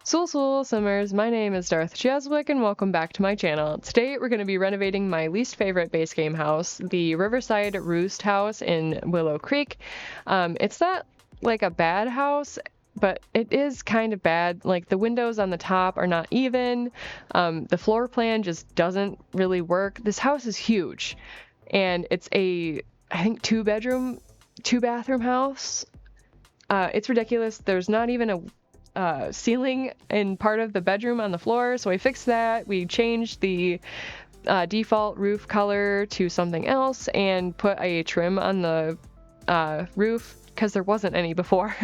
Soul Simmers, my name is darthjesweaksims and welcome back to my channel. Today we're going to be renovating my least favorite base game house, the Riverside Roost house in Willow Creek. It's not like a bad house, but it is kind of bad. Like the windows on the top are not even, the floor plan just doesn't really work. This house is huge and it's I think 2-bedroom, 2-bathroom house. It's ridiculous. There's not even a ceiling in part of the bedroom on the floor, so I fixed that. We changed the default roof color to something else and put a trim on the roof because there wasn't any before.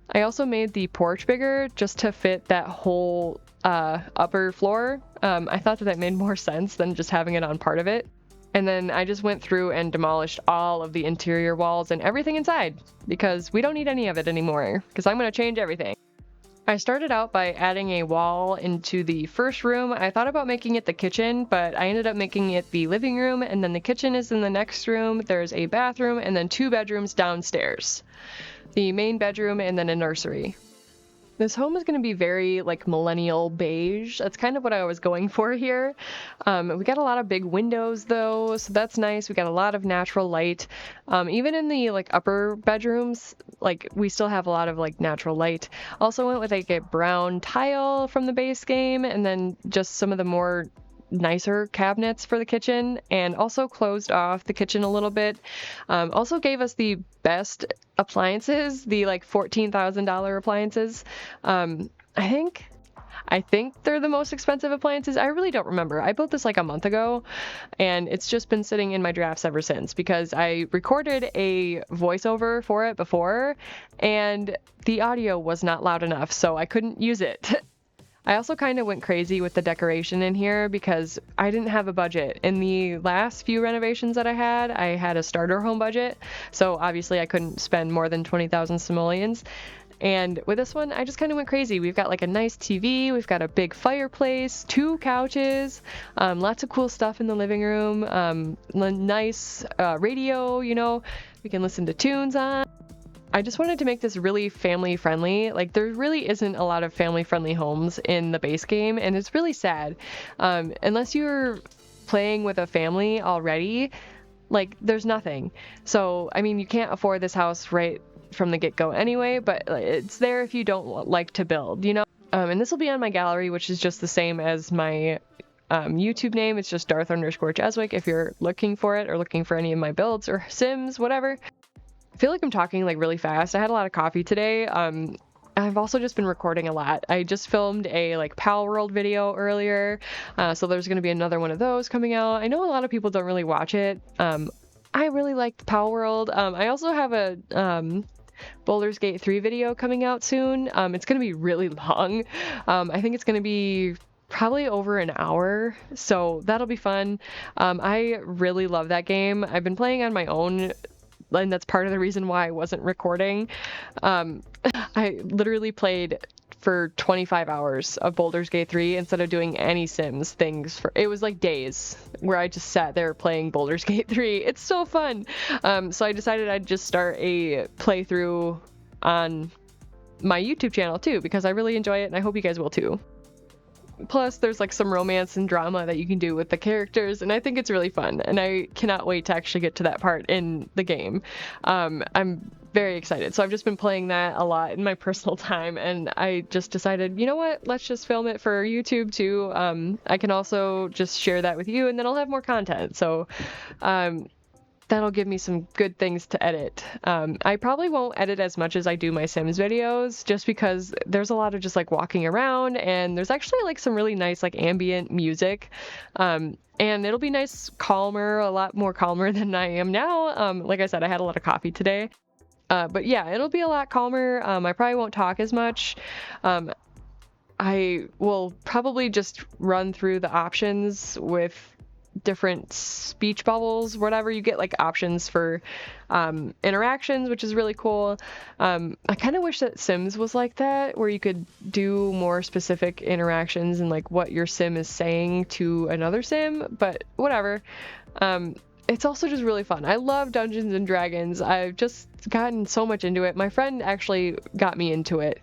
I also made the porch bigger just to fit that whole upper floor. I thought that made more sense than just having it on part of it. And then I just went through and demolished all of the interior walls and everything inside because we don't need any of it anymore because I'm going to change everything. I started out by adding a wall into the first room. I thought about making it the kitchen, but I ended up making it the living room, and then the kitchen is in the next room. There's a bathroom and then 2 bedrooms downstairs. The main bedroom and then a nursery. This home is going to be very like millennial beige. That's kind of what I was going for here. We got a lot of big windows though, so that's nice. We got a lot of natural light. Even in the like upper bedrooms, like we still have a lot of like natural light. Also went with like a brown tile from the base game and then just some of the more nicer cabinets for the kitchen, and also closed off the kitchen a little bit. Also gave us the best appliances, the like $14,000 appliances. I think they're the most expensive appliances. I really don't remember. I built this like a month ago and it's just been sitting in my drafts ever since because I recorded a voiceover for it before and the audio was not loud enough, so I couldn't use it. I also kind of went crazy with the decoration in here because I didn't have a budget. In the last few renovations that I had a starter home budget, so obviously I couldn't spend more than 20,000 simoleons. And with this one, I just kind of went crazy. We've got like a nice TV, we've got a big fireplace, 2 couches, lots of cool stuff in the living room, nice radio, we can listen to tunes on. I just wanted to make this really family friendly. Like there really isn't a lot of family friendly homes in the base game, and it's really sad. Unless you're playing with a family already, like there's nothing. So, I mean, you can't afford this house right from the get-go anyway, but it's there if you don't like to build, And this will be on my gallery, which is just the same as my YouTube name. It's just Darth_Jesweak if you're looking for it or looking for any of my builds or sims, whatever. I feel like I'm talking like really fast. I had a lot of coffee today. I've also just been recording a lot. I just filmed a like Pal World video earlier, so there's going to be another one of those coming out. I know a lot of people don't really watch it. I really like the Pal World. I also have a Baldur's Gate 3 video coming out soon. It's going to be really long. I think it's going to be probably over an hour, so that'll be fun. I really love that game. I've been playing on my own, and that's part of the reason why I wasn't recording. I literally played for 25 hours of Baldur's Gate 3 instead of doing any Sims things. It was like days where I just sat there playing Baldur's Gate 3. It's so fun. So I decided I'd just start a playthrough on my YouTube channel too, because I really enjoy it and I hope you guys will too. Plus, there's like some romance and drama that you can do with the characters, and I think it's really fun, and I cannot wait to actually get to that part in the game. I'm very excited. So I've just been playing that a lot in my personal time, and I just decided, you know what, let's just film it for YouTube too. I can also just share that with you, and then I'll have more content. So that'll give me some good things to edit. I probably won't edit as much as I do my Sims videos just because there's a lot of just like walking around, and there's actually like some really nice like ambient music. And it'll be nice, calmer, a lot more calmer than I am now. Like I said, I had a lot of coffee today. But yeah, it'll be a lot calmer. I probably won't talk as much. I will probably just run through the options with different speech bubbles, whatever. You get like options for interactions, which is really cool. I kind of wish that Sims was like that, where you could do more specific interactions and like what your sim is saying to another sim, but whatever. it's also just really fun. I love Dungeons and Dragons. I've just gotten so much into it. My friend actually got me into it.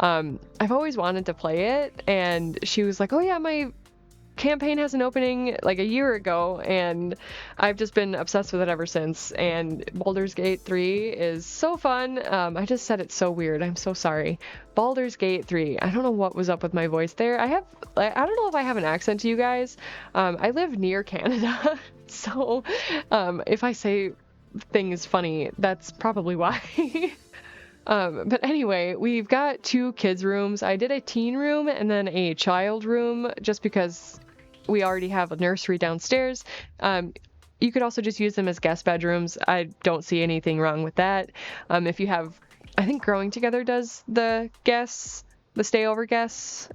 I've always wanted to play it, and she was like, oh yeah, my campaign has an opening like a year ago, and I've just been obsessed with it ever since. And Baldur's Gate 3 is so fun. I just said it so weird. I'm so sorry. Baldur's Gate 3. I don't know what was up with my voice there. I don't know if I have an accent to you guys. I live near Canada, so if I say things funny, that's probably why. But anyway, we've got 2 kids' rooms. I did a teen room and then a child room just because we already have a nursery downstairs. You could also just use them as guest bedrooms. I don't see anything wrong with that. If you have, I think Growing Together does the guests, the stayover guests.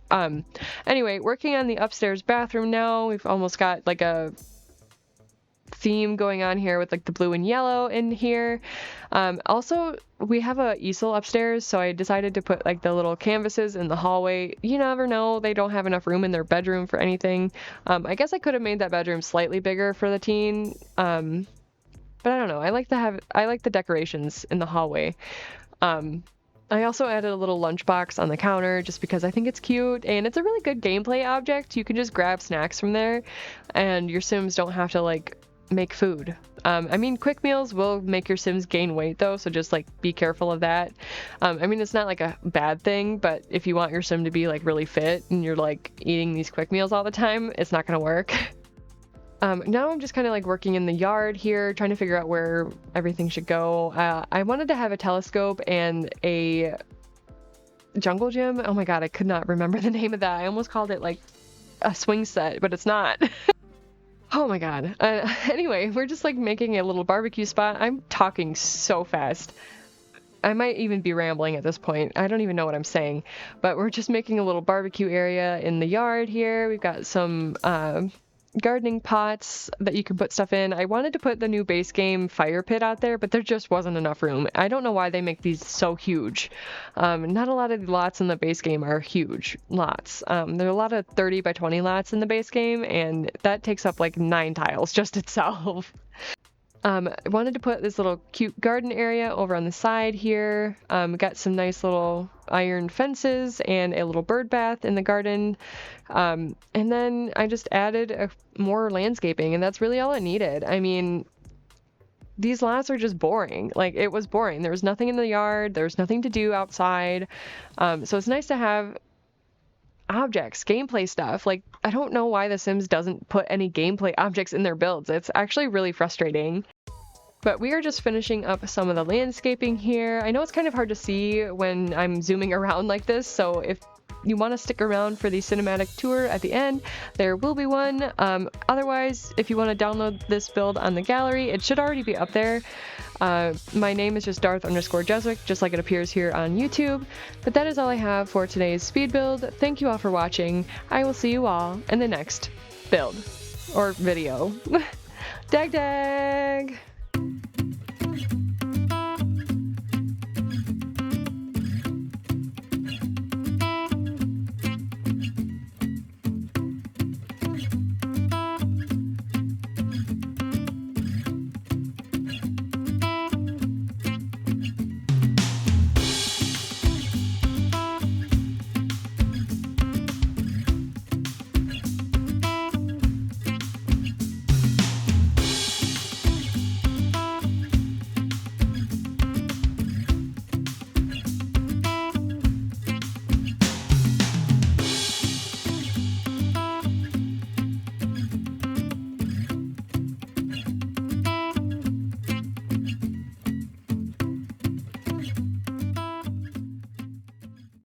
Anyway, working on the upstairs bathroom now. We've almost got like a theme going on here with like the blue and yellow in here. Also, we have a easel upstairs, so I decided to put like the little canvases in the hallway. You never know, they don't have enough room in their bedroom for anything. I guess I could have made that bedroom slightly bigger for the teen, but I don't know. I like the decorations in the hallway. I also added a little lunchbox on the counter just because I think it's cute, and it's a really good gameplay object. You can just grab snacks from there, and your Sims don't have to like make food. I mean, quick meals will make your Sims gain weight though, so just like be careful of that. I mean, it's not like a bad thing, but if you want your Sim to be like really fit and you're like eating these quick meals all the time, it's not gonna work. Now I'm just kind of like working in the yard here, trying to figure out where everything should go. I wanted to have a telescope and a jungle gym. Oh my god, I could not remember the name of that. I almost called it like a swing set, but it's not. Oh my god. Anyway, we're just like making a little barbecue spot. I'm talking so fast. I might even be rambling at this point. I don't even know what I'm saying. But we're just making a little barbecue area in the yard here. We've got some gardening pots that you can put stuff in. I wanted to put the new base game fire pit out there, but there just wasn't enough room. I don't know why they make these so huge. Not a lot of the lots in the base game are huge lots. There are a lot of 30 by 20 lots in the base game, and that takes up like 9 tiles just itself. I wanted to put this little cute garden area over on the side here. Got some nice little iron fences and a little bird bath in the garden. And then I just added more landscaping, and that's really all it needed. I mean, these lots are just boring. Like, it was boring. There was nothing in the yard. There was nothing to do outside. So it's nice to have objects, gameplay stuff. Like, I don't know why The Sims doesn't put any gameplay objects in their builds. It's actually really frustrating. But we are just finishing up some of the landscaping here. I know it's kind of hard to see when I'm zooming around like this, so if you want to stick around for the cinematic tour at the end, there will be one. Otherwise, if you want to download this build on the gallery, it should already be up there. My name is just Darth_Jeswick, just like it appears here on YouTube. But that is all I have for today's speed build. Thank you all for watching. I will see you all in the next build or video. Dag dag!